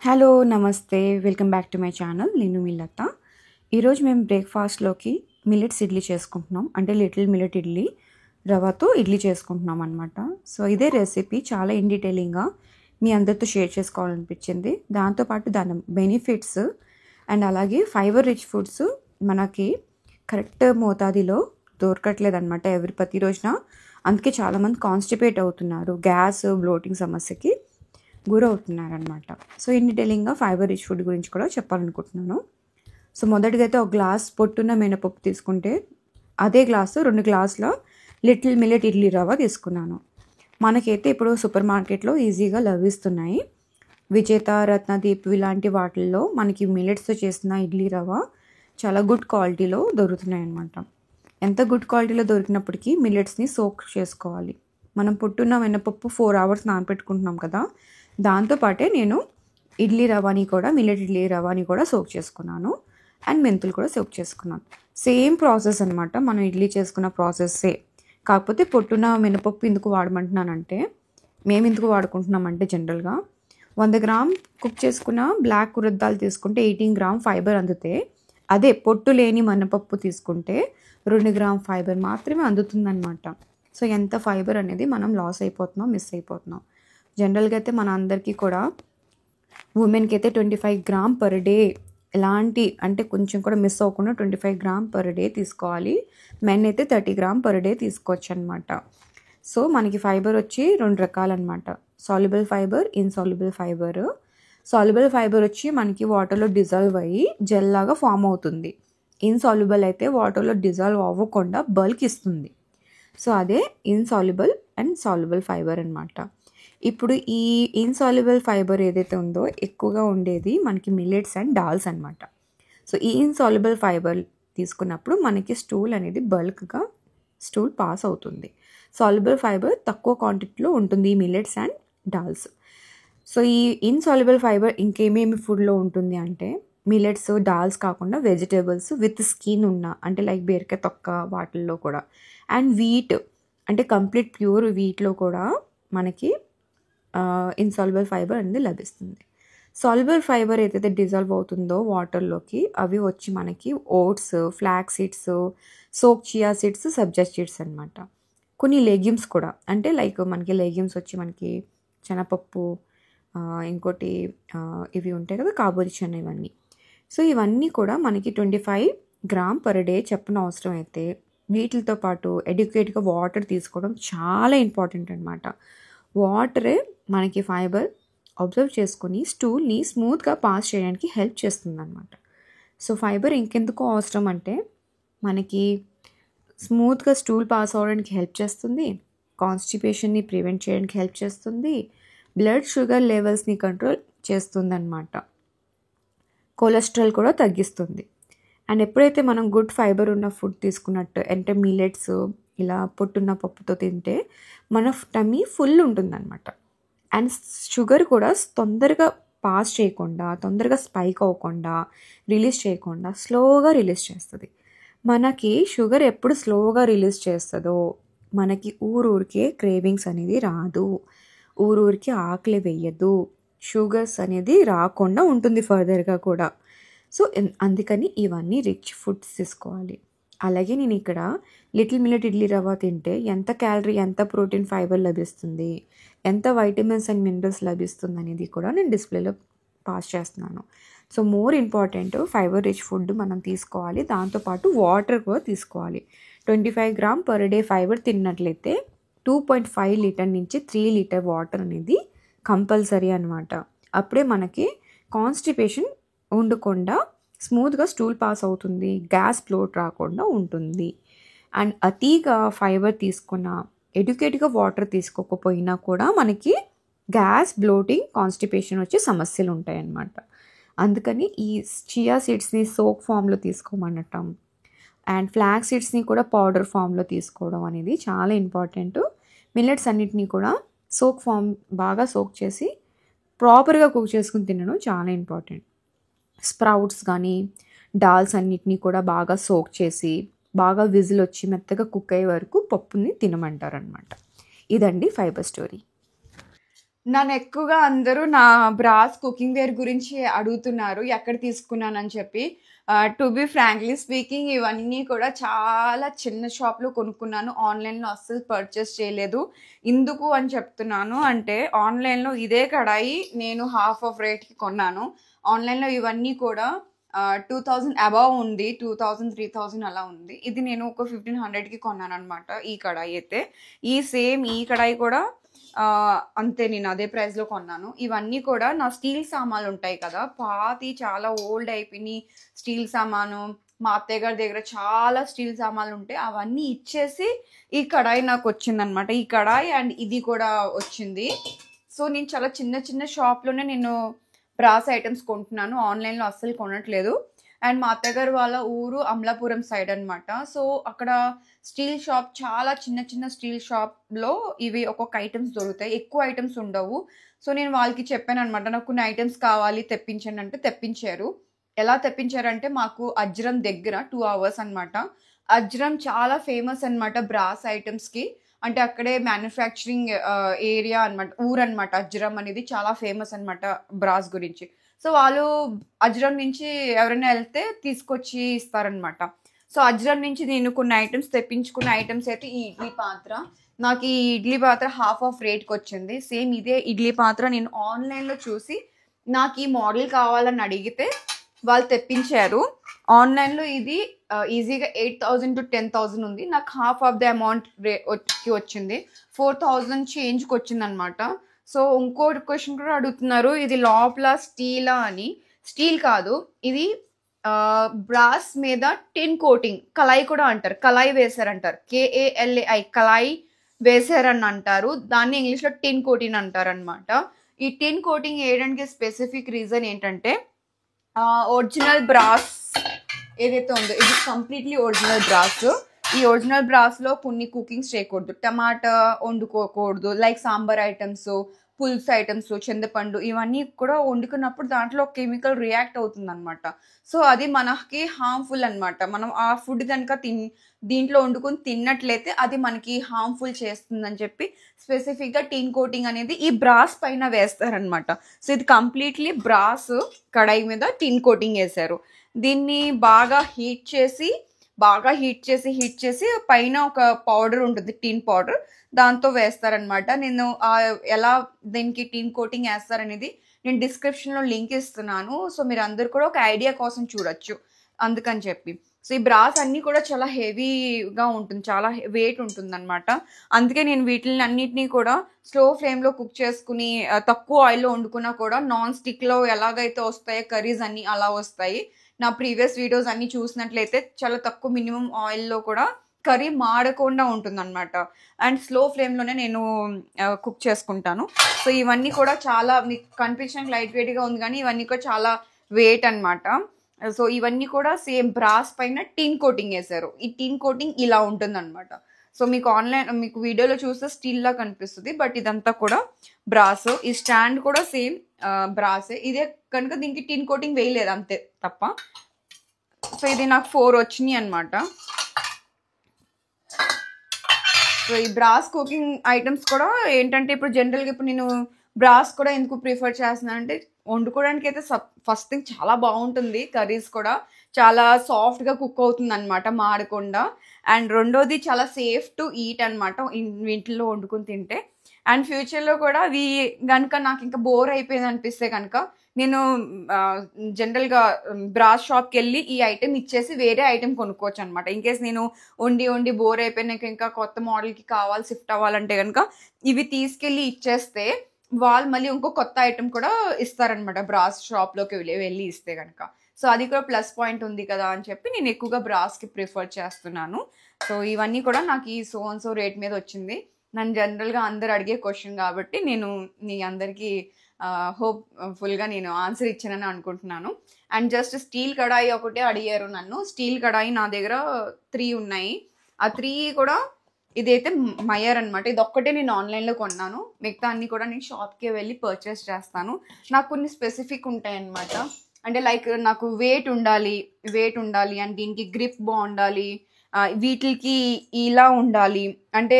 Hello నమస్తే welcome back to my channel నేను మీ లత. ఈరోజు మేము బ్రేక్ఫాస్ట్లోకి మిల్లెట్స్ ఇడ్లీ చేసుకుంటున్నాం. అంటే లిటిల్ మిల్లెట్ ఇడ్లీ రవ్వతో ఇడ్లీ చేసుకుంటున్నాం అనమాట. సో ఇదే రెసిపీ చాలా ఇన్ డీటెయిలింగ్గా మీ అందరితో షేర్ చేసుకోవాలనిపించింది. దాంతోపాటు దాని బెనిఫిట్స్ అండ్ అలాగే ఫైబర్ రిచ్ ఫుడ్స్ మనకి కరెక్ట్ మోతాదిలో దొరకట్లేదు అనమాట ప్రతి రోజున. అందుకే చాలామంది కాన్స్టిపేట్ అవుతున్నారు, గ్యాస్ బ్లోటింగ్ సమస్యకి గురవుతున్నారనమాట. సో ఇన్ డీటెయిలింగ్గా ఫైబర్ రిచ్ ఫుడ్ గురించి కూడా చెప్పాలనుకుంటున్నాను. సో మొదటిగా అయితే ఒక గ్లాస్ పొట్టున్న మినపప్పు తీసుకుంటే అదే గ్లాసు 2 గ్లాసుల లిటిల్ మిల్లెట్ ఇడ్లీ రవ్వ తీసుకున్నాను. మనకైతే ఇప్పుడు సూపర్ మార్కెట్లో ఈజీగా లభిస్తున్నాయి. విజేత, రత్నదీప్ ఇలాంటి వాటిల్లో మనకి మిల్లెట్స్తో చేసిన ఇడ్లీ రవ్వ చాలా గుడ్ క్వాలిటీలో దొరుకుతున్నాయి అన్నమాట. ఎంత గుడ్ క్వాలిటీలో దొరికినప్పటికీ మిల్లెట్స్ని సోక్ చేసుకోవాలి. మనం పొట్టున్న మినపప్పు 4 hours నానబెట్టుకుంటున్నాం కదా, దాంతోపాటే నేను ఇడ్లీ రవ్వని కూడా మిల్లెట్ ఇడ్లీ రవ్వని కూడా సోక్ చేసుకున్నాను అండ్ మెంతులు కూడా సోక్ చేసుకున్నాను. సేమ్ ప్రాసెస్ అనమాట, మనం ఇడ్లీ చేసుకున్న ప్రాసెస్సే. కాకపోతే పొట్టున మినపప్పు ఎందుకు వాడమంటున్నానంటే, మేము ఎందుకు వాడుకుంటున్నామంటే జనరల్గా 100 గ్రామ్ కుక్ చేసుకున్న బ్లాక్ ఉరద్దాలు తీసుకుంటే 18 గ్రామ్ ఫైబర్ అందుతే, అదే పొట్టు లేని మినపప్పు తీసుకుంటే 2 గ్రామ్ ఫైబర్ మాత్రమే అందుతుందన్నమాట. సో ఎంత ఫైబర్ అనేది మనం లాస్ అయిపోతున్నాం, మిస్ అయిపోతున్నాం. జనరల్గా అయితే మన అందరికీ కూడా ఉమెన్కి అయితే 25 గ్రామ్ పర్ డే, ఎలాంటి అంటే కొంచెం కూడా మిస్ అవ్వకుండా 25 గ్రామ్ పర్ డే తీసుకోవాలి. మెన్ అయితే 30 గ్రామ్ పర్ డే తీసుకోవచ్చు అనమాట. సో మనకి ఫైబర్ వచ్చి 2 రకాలన్నమాట, soluble fibre, insoluble fibre. Soluble fibre వచ్చి మనకి వాటర్లో డిజాల్వ్ అయ్యి జెల్ లాగా ఫామ్ అవుతుంది. ఇన్సాల్యుబుల్ అయితే వాటర్లో డిజాల్వ్ అవ్వకుండా బల్క్ ఇస్తుంది. సో అదే ఇన్సాల్యుబుల్ అండ్ సాల్యుబుల్ ఫైబర్ అనమాట. ఇప్పుడు ఈ ఇన్సాల్యుబుల్ ఫైబర్ ఏదైతే ఉందో ఎక్కువగా ఉండేది మనకి మిల్లెట్స్ అండ్ డాల్స్ అనమాట. సో ఈ ఇన్సాల్యుబుల్ ఫైబర్ తీసుకున్నప్పుడు మనకి స్టూల్ అనేది బల్క్గా స్టూల్ పాస్ అవుతుంది. సాల్యుబుల్ ఫైబర్ తక్కువ క్వాంటిటీలో ఉంటుంది ఈ మిల్లెట్స్ అండ్ డాల్స్. సో ఈ ఇన్సాల్యుబుల్ ఫైబర్ ఇంకేమేమి ఫుడ్లో ఉంటుంది అంటే, మిల్లెట్స్, డాల్స్ కాకుండా వెజిటేబుల్స్ విత్ స్కిన్ ఉన్న, అంటే లైక్ బీరకాయ తొక్క వాటిల్లో కూడా, అండ్ వీట్ అంటే కంప్లీట్ ప్యూర్ వీట్లో కూడా మనకి ఇన్సాల్యుబుల్ ఫైబర్ అనేది లభిస్తుంది. సాల్యుబుల్ ఫైబర్ ఏదైతే డిజాల్వ్ అవుతుందో వాటర్లోకి, అవి వచ్చి మనకి oats, flax seeds, soak chia seeds, sabja seeds అనమాట. కొన్ని లెగ్యూమ్స్ కూడా, అంటే లైక్ మనకి లెగ్యూమ్స్ వచ్చి మనకి శనగపప్పు, ఇంకోటి ఇవి ఉంటాయి కదా కాబూలి చన్న, ఇవన్నీ. సో ఇవన్నీ కూడా మనకి 25 గ్రామ్ పర్ డే చెప్పిన అవసరం అయితే, వీటితో పాటు ఎడ్యుకేట్గా వాటర్ తీసుకోవడం చాలా ఇంపార్టెంట్ అనమాట. వాటరే మనకి ఫైబర్ అబ్జర్వ్ చేసుకొని స్టూల్ని స్మూత్గా పాస్ చేయడానికి హెల్ప్ చేస్తుంది అనమాట. సో ఫైబర్ ఇంకెందుకు అవసరం అంటే, మనకి స్మూత్గా స్టూల్ పాస్ అవ్వడానికి హెల్ప్ చేస్తుంది, కాన్స్టిపేషన్ని ప్రివెంట్ చేయడానికి హెల్ప్ చేస్తుంది, బ్లడ్ షుగర్ లెవెల్స్ని కంట్రోల్ చేస్తుంది అనమాట, కొలెస్ట్రాల్ కూడా తగ్గిస్తుంది. అండ్ ఎప్పుడైతే మనం గుడ్ ఫైబర్ ఉన్న ఫుడ్ తీసుకున్నట్టు అంటే మిల్లెట్స్ ఇలా పొట్టున్న పప్పుతో తింటే మన టమ్మీ ఫుల్ ఉంటుందన్నమాట. అండ్ షుగర్ కూడా తొందరగా పాస్ చేయకుండా, తొందరగా స్పైక్ అవ్వకుండా, రిలీజ్ చేయకుండా స్లోగా రిలీజ్ చేస్తుంది. మనకి షుగర్ ఎప్పుడు స్లోగా రిలీజ్ చేస్తుందో మనకి ఊరూరికే క్రేవింగ్స్ అనేది రాదు, ఊరూరికి ఆకలి వేయదు, షుగర్స్ అనేది రాకుండా ఉంటుంది ఫర్దర్గా కూడా. సో అందుకని ఇవన్నీ రిచ్ ఫుడ్స్ తీసుకోవాలి. అలాగే నేను ఇక్కడ లిటిల్ మిల్లెట్ ఇడ్లీ రవ్వ తింటే ఎంత క్యాలరీ, ఎంత ప్రోటీన్, ఫైబర్ లభిస్తుంది, ఎంత వైటమిన్స్ అండ్ మినరల్స్ లభిస్తుంది అనేది కూడా నేను డిస్ప్లేలో పాస్ చేస్తున్నాను. So more important fibre rich food మనం తీసుకోవాలి, దాంతోపాటు వాటర్ కూడా తీసుకోవాలి. 25 గ్రామ్ పర్ డే ఫైబర్ తిన్నట్లయితే 2.5 లీటర్ నుంచి 3 లీటర్ వాటర్ అనేది కంపల్సరీ అనమాట. అప్పుడే మనకి కాన్స్టిపేషన్ ఉండకుండా స్మూత్గా స్టూల్ పాస్ అవుతుంది, గ్యాస్ ఫ్లోట్ రాకుండా ఉంటుంది. అండ్ అతిగా ఫైబర్ తీసుకున్న, ఎడ్యుకేట్గా వాటర్ తీసుకోకపోయినా కూడా మనకి గ్యాస్, బ్లోటింగ్, కాన్స్టిపేషన్ వచ్చే సమస్యలు ఉంటాయి అన్నమాట. అందుకని ఈ చియా సీడ్స్ని సోక్ ఫామ్లో తీసుకోమనటం అండ్ ఫ్లాక్ సీడ్స్ని కూడా పౌడర్ ఫామ్లో తీసుకోవడం అనేది చాలా ఇంపార్టెంట్. మిల్లెట్స్ అన్నిటినీ కూడా సోక్ ఫామ్ బాగా సోక్ చేసి ప్రాపర్గా కుక్ చేసుకుని తినడం చాలా ఇంపార్టెంట్. స్ప్రౌట్స్ కానీ డాల్స్ అన్నిటినీ కూడా బాగా సోక్ చేసి బాగా విజిల్ వచ్చి మెత్తగా కుక్ అయ్యే వరకు పప్పుని తినమంటారనమాట. ఇదండి ఫైబర్ స్టోరీ. నన్ను ఎక్కువగా అందరూ నా బ్రాస్ కుకింగ్ వేర్ గురించి అడుగుతున్నారు. ఎక్కడ తీసుకున్నానని చెప్పి. టు బీ ఫ్రాంక్లీ స్పీకింగ్ ఇవన్నీ కూడా చాలా చిన్న షాప్‌లో కొనుక్కున్నాను. ఆన్‌లైన్‌లో అస్సలు పర్చేస్ చేయలేదు. ఎందుకు అని చెప్తున్నాను అంటే ఆన్‌లైన్‌లో ఇదే కడాయి నేను హాఫ్ ఆఫ్ రేట్‌కి కొన్నాను. ఆన్‌లైన్‌లో ఇవన్నీ కూడా 2000 అబోవ్ ఉంది. 2000, 3000 అలా ఉంది. ఇది నేను ఒక 1500కి కొన్నాననమాట ఈ కడాయి అయితే. ఈ కడాయి కూడా అంతే నేను అదే ప్రైస్‌లో కొన్నాను. ఇవన్నీ కూడా నా స్టీల్ సామాన్లుంటాయి కదా! పాతయి చాలా ఓల్డ్ అయిపోయినియి స్టీల్ సామాను. మా అత్తయ్య గారి దగ్గర చాలా స్టీల్ సామాన్లుంటాయి. అవన్నీ ఇచ్చేసి ఈ కడాయి నాకొచ్చిందనమాట. ఈ కడాయి అండ్ ఇది కూడా వచ్చింది. సో, నేను చాలా చిన్న చిన్న షాప్‌లోనే నేను బ్రాస్ ఐటెమ్స్ కొంటున్నాను. ఆన్‌లైన్‌లో అస్సలు కొనట్లేదు. అండ్ మా అత్తగారు వాళ్ళ ఊరు అమలాపురం సైడ్ అనమాట. సో, అక్కడ స్టీల్ షాప్ చాలా చిన్న చిన్న స్టీల్ షాప్‌లో ఇవి ఒక్కొక్క ఐటెమ్స్ దొరుకుతాయి. ఎక్కువ ఐటెమ్స్ ఉండవు. సో, నేను వాళ్ళకి చెప్పాననమాట. నాకు కొన్ని ఐటెమ్స్ కావాలి తెప్పించండి అంటే తెప్పించారు. ఎలా తెప్పించారంటే మాకు అజ్రం దగ్గర 2 అవర్స్ అనమాట. అజ్రం చాలా ఫేమస్ అనమాట బ్రాస్ ఐటెమ్స్‌కి. అంటే అక్కడే మ్యానుఫ్యాక్చరింగ్ ఏరియా అనమాట. ఊరనమాట. అజ్రం అనేది చాలా ఫేమస్ అనమాట బ్రాస్ గురించి. సో, వాళ్ళు అజ్రం నుంచి ఎవరైనా ఎళ్తే తీసుకొచ్చి ఇస్తారనమాట. సో, అజ్రం నుంచి నేను కొన్ని ఐటెమ్స్ తెప్పించుకున్న ఐటెమ్స్ అయితే ఈ ఇడ్లీ పాత్ర. నాకు ఈ ఇడ్లీ పాత్ర హాఫ్ ఆఫ్ రేట్‌కొచ్చింది. సేమ్ ఇదే ఇడ్లీ పాత్ర నేను ఆన్‌లైన్‌లో చూసి నాకు ఈ మోడల్ కావాలని అడిగితే వాళ్ళు తెప్పించారు. ఆన్‌లైన్‌లో ఇది ఈజీగా 8000-10,000 ఉంది. నాకు హాఫ్ ఆఫ్ ద అమౌంట్ కి వచ్చింది. 4000 చేంజ్‌కొచ్చిందనమాట. సో, ఇంకోటి క్వెషన్ కూడా అడుగుతున్నారు. ఇది లోపల స్టీలా అని. స్టీల్ కాదు. ఇది బ్రాస్ మీద టిన్ కోటింగ్ కలాయి కూడా అంటారు. కలాయి వేశారంటారు. KALAI కలాయి వేశారని అంటారు. దాన్ని ఇంగ్లీష్‌లో టిన్ కోటింగ్ అంటారనమాట. ఈ టిన్ కోటింగ్ ఏయడానికి స్పెసిఫిక్ రీజన్ ఏంటంటే ఒరిజినల్ బ్రాస్ ఏదైతే ఉందో ఇది కంప్లీట్‌లీ ఒరిజినల్ బ్రాస్. ఈ ఒరిజినల్ బ్రాస్‌లో కొన్ని కుకింగ్స్ చేయకూడదు. టమాటా వండుకోకూడదు. లైక్ సాంబార్ ఐటెమ్స్, పులుసు ఐటెమ్స్, చింతపండు ఇవన్నీ కూడా వండుకున్నప్పుడు దాంట్లో కెమికల్ రియాక్ట్ అవుతుందనమాట. సో, అది మనకి హార్మ్‌ఫుల్ అనమాట. మనం ఆ ఫుడ్ గనుక దీంట్లో వండుకొని తిన్నట్లయితే అది మనకి హార్మ్‌ఫుల్ చేస్తుందని చెప్పి స్పెసిఫిక్‌గా టిన్ కోటింగ్ అనేది ఈ బ్రాస్ పైన వేస్తారనమాట. సో, ఇది కంప్లీట్‌లీ బ్రాస్ కడాయి మీద టిన్ కోటింగ్ ఏశారు. దీన్ని హీట్ చేసి పైన ఒక పౌడర్ ఉంటుంది. టిన్ పౌడర్. దాంతో వేస్తారనమాట. నేను ఎలా దీనికి టిన్ కోటింగ్ ఏస్తారనేది నేను డిస్క్రిప్షన్‌లో లింక్ ఇస్తున్నాను. సో, మీరందరూ కూడా ఒక ఐడియా కోసం చూడొచ్చు. అందుకని చెప్పి. సో, ఈ బ్రాస్ అన్నీ కూడా చాలా హెవీగా ఉంటుంది. చాలా వెయిట్ ఉంటుందనమాట. అందుకే నేను వీటిలన్నిటిని కూడా స్లో ఫ్లేమ్‌లో కుక్ చేసుకొని తక్కువ ఆయిల్‌లో వండుకున్నా కూడా నాన్ స్టిక్‌లో ఎలాగైతే వస్తాయో కర్రీస్ అన్నీ అలా వస్తాయి. నా ప్రీవియస్ వీడియోస్ అన్నీ చూసినట్లయితే చాలా తక్కువ మినిమమ్ ఆయిల్‌లో కూడా కర్రీ మాడకుండా ఉంటుందనమాట. అండ్ స్లో ఫ్లేమ్‌లోనే నేను కుక్ చేసుకుంటాను. సో, ఇవన్నీ కూడా చాలా మీకు కనిపించడానికి లైట్ వెయిట్‌గా ఉంది గానీ ఇవన్నీ కూడా చాలా వెయిట్ అనమాట. సో, ఇవన్నీ కూడా సేమ్ బ్రాస్ పైన టిన్ కోటింగ్ ఏశారు. ఈ టిన్ కోటింగ్ ఇలా ఉంటుందనమాట. సో, మీకు వీడియోలో చూస్తే స్టీల్‌లా కనిపిస్తది. బట్ ఇదంతా కూడా బ్రాస్. ఈ స్టాండ్ కూడా సేమ్ బ్రాసే. ఇదే కనుక దీనికి టిన్ కోటింగ్ వేయలేదు అంతే తప్ప. సో, ఇది నాకు 4 వచ్చినియి అనమాట. సో, ఈ బ్రాస్ కుకింగ్ ఐటెమ్స్ కూడా ఏంటంటే ఇప్పుడు జనరల్‌గా ఇప్పుడు నేను బ్రాస్ కూడా ఎందుకు ప్రిఫర్ చేస్తున్నానంటే వండుకోవడానికైతే ఫస్ట్ థింగ్ చాలా బావుంటుంది. కర్రీస్ కూడా చాలా సాఫ్ట్‌గా కుక్ అవుతుందనమాట మాడకుండా. అండ్ రెండోది చాలా సేఫ్ టు ఈట్ అనమాట. ఇంట్లో వండుకొని తింటే. అండ్ ఫ్యూచర్‌లో కూడా అవి గనుక నాకింకా బోర్ అయిపోయిందనిపిస్తే గనక నేను జనరల్‌గా బ్రాస్ షాప్‌కెళ్ళి ఈ ఐటెమ్ ఇచ్చేసి వేరే ఐటెమ్ కొనుక్కోవచ్చనమాట. ఇన్‌కేస్ నేను వండి బోర్ అయిపోయి నాకు ఇంకా కొత్త మోడల్‌కి కావాలి షిఫ్ట్ అవ్వాలంటే గనక ఇవి తీసుకెళ్ళి ఇచ్చేస్తే వాళ్ళు మళ్ళీ ఇంకో కొత్త ఐటెమ్ కూడా ఇస్తారనమాట బ్రాస్ షాప్‌లోకి వెళ్ళి ఇస్తే గనక. సో, అది కూడా ప్లస్ పాయింట్ ఉంది కదా అని చెప్పి నేను ఎక్కువగా బ్రాస్‌కి ప్రిఫర్ చేస్తున్నాను. సో, ఇవన్నీ కూడా నాకు ఈ సో అండ్ సో రేట్ మీద వచ్చింది. నన్ను జనరల్‌గా అందరూ అడిగే క్వెషన్ కాబట్టి నేను మీ అందరికీ హోప్‌ఫుల్‌గా నేను ఆన్సర్ ఇచ్చానని అనుకుంటున్నాను. అండ్ జస్ట్ స్టీల్ కడాయి ఒకటే అడిగారు నన్ను. స్టీల్ కడాయి నా దగ్గర 3 ఉన్నాయి. ఆ 3 కూడా ఇదైతే మయర్ అనమాట. ఇదొక్కటే నేను ఆన్‌లైన్‌లో కొన్నాను. మిగతా అన్నీ కూడా నేను షాప్‌కే వెళ్ళి పర్చేస్ చేస్తాను. నాకు కొన్ని స్పెసిఫిక్ ఉంటాయన్నమాట. అంటే లైక్ నాకు వెయిట్ ఉండాలి అండ్ దీనికి గ్రిప్ బావుండాలి. వీటిలికి ఇలా ఉండాలి. అంటే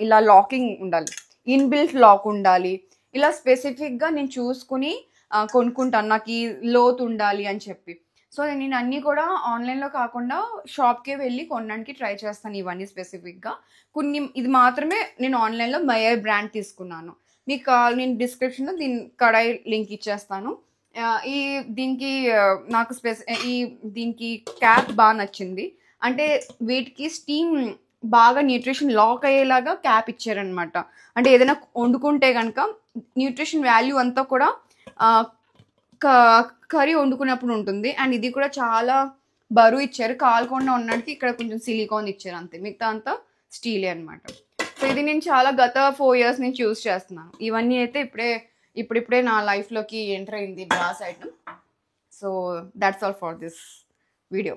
ఇలా లాకింగ్ ఉండాలి. ఇన్‌బిల్ట్ లాక్ ఉండాలి. ఇలా స్పెసిఫిక్గా నేను చూసుకుని కొనుక్కుంటాను, నాకు ఈ లోతు ఉండాలి అని చెప్పి. సో నేను అన్నీ కూడా ఆన్లైన్లో కాకుండా షాప్కే వెళ్ళి కొనడానికి ట్రై చేస్తాను ఇవన్నీ స్పెసిఫిక్గా. కొన్ని ఇది మాత్రమే నేను ఆన్లైన్లో మయర్ బ్రాండ్ తీసుకున్నాను. మీకు నేను డిస్క్రిప్షన్లో దీని కడాయి లింక్ ఇచ్చేస్తాను. ఈ దీనికి నాకు దీనికి క్యాప్ బాగా నచ్చింది. అంటే వీటికి స్టీమ్ బాగా న్యూట్రిషన్ లాక్ అయ్యేలాగా క్యాప్ ఇచ్చారనమాట. అంటే ఏదైనా వండుకుంటే కనుక న్యూట్రిషన్ వాల్యూ అంతా కూడా కర్రీ వండుకున్నప్పుడు ఉంటుంది. అండ్ ఇది కూడా చాలా బరువు ఇచ్చారు, కాలకుండా ఉండడానికి ఇక్కడ కొంచెం సిలికాన్ ఇచ్చారు అంతే, మిగతా అంతా స్టీలే అనమాట. సో ఇది నేను చాలా గత 4 years నుంచి యూజ్ చేస్తున్నాను. ఇవన్నీ అయితే ఇప్పుడిప్పుడే నా లైఫ్లోకి ఎంటర్ అయింది brass item. So that's all for this video.